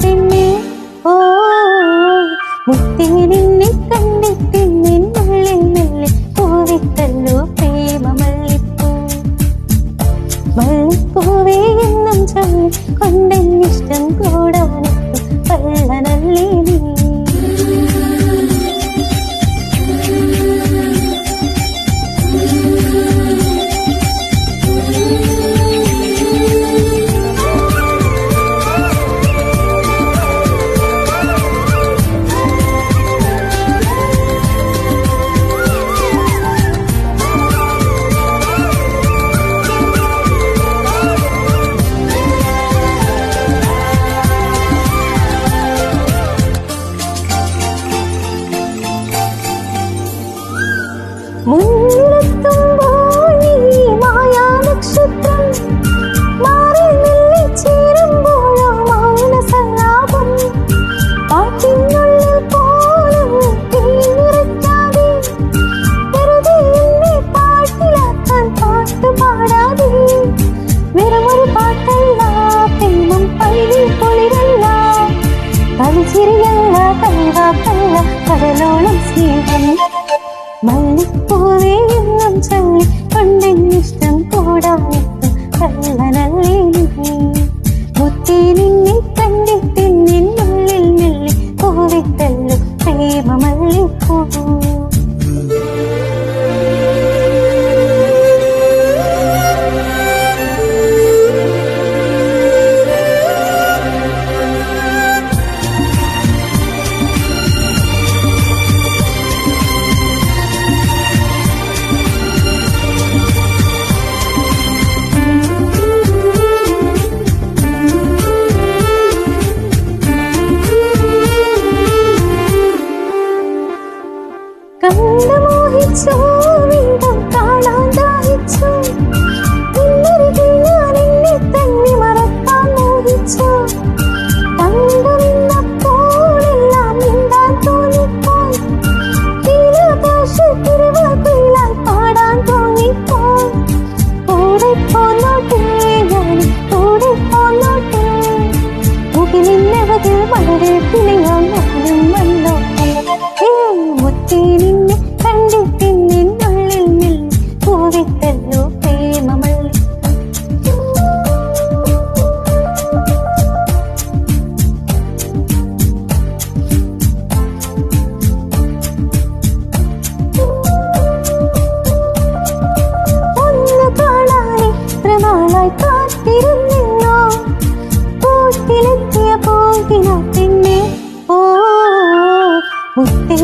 പെണ്ണെ ഓ മുത്തേ നിന്നെ കണ്ടിട്ട് നിന്നുള്ളിൽ മെല്ലെ പൂവിട്ടല്ലോ പ്രേമ മല്ലിപ്പൂ മല്ലിപ്പൂവേ എന്നും ചൊല്ലി കൊണ്ടെന്നിഷ്ടം കൂടാനെത്തും കള്ളനല്ലേ നീ മുന്നിലെത്തുമ്പോൾ നീ മായാനക്ഷത്രം മാറി മെല്ലെ ചേരുമ്പോഴോ മൗനസല്ലാപം പാട്ടിനുള്ളിൽ പോലും തീനിറക്കാതെ വെറുതെ എന്നെ പാട്ടിലാക്കാൻ പാട്ട് പാടാതെ വെറുമൊരു പാട്ടല്ല പ്രേമം പൈലി പൊളിരല്ല കളിച്ചിരിയല്ല കളിവാക്കല്ല കടലോളം സ്നേഹം മല്ലിപ്പൂവേ എന്നും ചൊല്ലി കൊണ്ടെന്നിഷ്ടം കൂടാനെത്തും കള്ളനല്ലേ നീ മുത്തേ നിന്നെ കണ്ടിട്ട് നിന്നുള്ളിൽ മെല്ലെ പൂവിട്ടല്ലോ പ്രേമ മല്ലിപ്പൂ കണ്ടു മോഹിച്ചു വീണ്ടും കാണാൻ ദാഹിച്ചു ഇന്നരികിൽ ഞാൻ എന്നെ തന്നെ മറക്കാൻ മോഹിച്ചു കണ്ടു നിന്നപ്പോഴെല്ലാം മിണ്ടാൻ തോന്നിപ്പോയി തിരുവാക്കുയിലായി പാടാൻ തോന്നിപ്പോയി കൂടെ പോന്നോട്ടെ ഞാൻ കൂടെ പോന്നോട്ടെ മുകിലിന്നവതിൽ മഴവേപ്പിനെ ഞാനും വന്നോട്ടെ മുത്തേ നിന്നെ കണ്ടിട്ട് നിന്നുള്ളിൽ മെല്ലെ പൂവിട്ടല്ലോ പ്രേമ മല്ലിപ്പൂ ഒന്ന് കാണാൻ എത്ര നാളായി കാത്തിരുന്നോ കൂട്ടിലെത്തിയ പോകിന പിന്നെ ഓ മുത്തേ